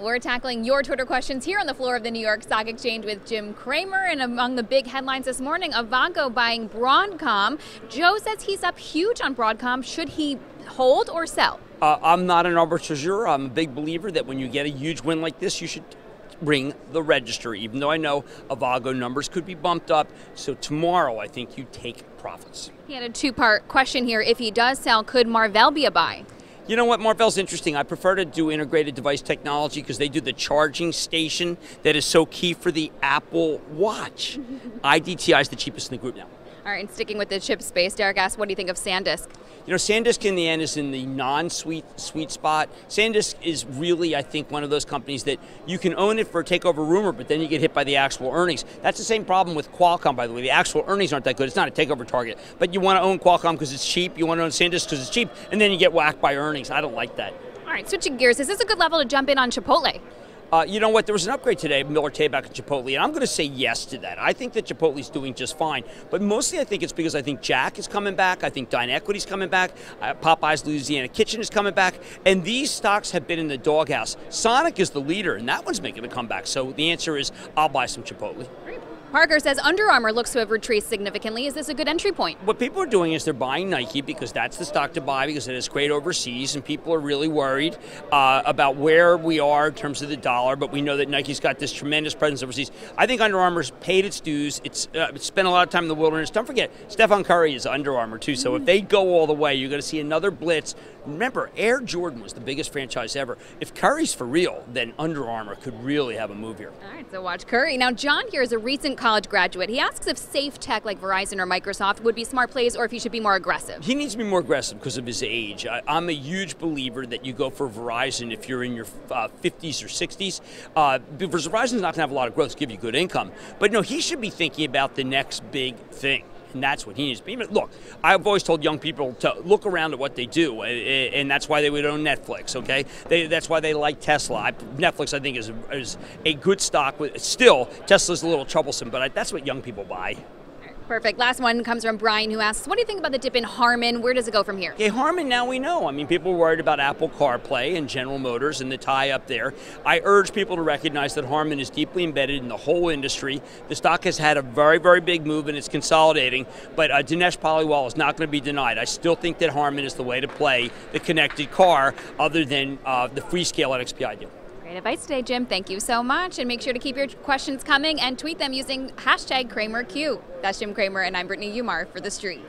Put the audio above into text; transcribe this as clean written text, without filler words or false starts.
We're tackling your Twitter questions here on the floor of the New York Stock Exchange with Jim Cramer. And among the big headlines this morning, Avago buying Broadcom. Joe says he's up huge on Broadcom. Should he hold or sell? I'm not an arbitrageur. I'm a big believer that when you get a huge win like this, you should ring the register, even though I know Avago numbers could be bumped up. So tomorrow, I think you take profits. He had a two-part question here. If he does sell, could Marvell be a buy? You know what, Marvell's interesting. I prefer to do integrated device technology because they do the charging station that is so key for the Apple Watch. IDTI is the cheapest in the group now. All right, and sticking with the chip space, Derek asked, what do you think of SanDisk? You know, SanDisk in the end is in the non-sweet spot. SanDisk is really, I think, one of those companies that you can own it for a takeover rumor, but then you get hit by the actual earnings. That's the same problem with Qualcomm, by the way. The actual earnings aren't that good. It's not a takeover target. But you want to own Qualcomm because it's cheap. You want to own SanDisk because it's cheap. And then you get whacked by earnings. I don't like that. All right, switching gears. Is this a good level to jump in on Chipotle? You know what? There was an upgrade today, Miller Tabak and Chipotle, and I'm going to say yes to that. I think that Chipotle's doing just fine, but mostly I think it's because I think Jack is coming back. I think DineEquity's coming back. Popeye's Louisiana Kitchen is coming back, and these stocks have been in the doghouse. Sonic is the leader, and that one's making a comeback. So the answer is I'll buy some Chipotle. Parker says Under Armour looks to have retraced significantly. Is this a good entry point? What people are doing is they're buying Nike because that's the stock to buy because it is great overseas, and people are really worried about where we are in terms of the dollar, but we know that Nike's got this tremendous presence overseas. I think Under Armour's paid its dues. It's spent a lot of time in the wilderness. Don't forget, Stephen Curry is Under Armour too, so if they go all the way, you're going to see another blitz. Remember, Air Jordan was the biggest franchise ever. If Curry's for real, then Under Armour could really have a move here. All right, so watch Curry. Now, John here is a recent college graduate. He asks if safe tech like Verizon or Microsoft would be smart plays or if he should be more aggressive. He needs to be more aggressive because of his age. I'm a huge believer that you go for Verizon if you're in your 50s or 60s. Because Verizon's not going to have a lot of growth to give you good income. But no, he should be thinking about the next big thing. And that's what he needs to be. Look, I've always told young people to look around at what they do, and that's why they would own Netflix, okay? That's why they like Tesla. Netflix, I think, is a good stock. Still, Tesla's a little troublesome, but that's what young people buy. Perfect. Last one comes from Brian, who asks, what do you think about the dip in Harman? Where does it go from here? Okay, Harman, now we know. I mean, people are worried about Apple CarPlay and General Motors and the tie-up there. I urge people to recognize that Harman is deeply embedded in the whole industry. The stock has had a very, very big move, and it's consolidating, but Dinesh Paliwal is not going to be denied. I still think that Harman is the way to play the connected car other than the Freescale at XPI deal. Great advice today, Jim. Thank you so much. And make sure to keep your questions coming and tweet them using #CramerQ. That's Jim Cramer, and I'm Brittany Umar for The Street.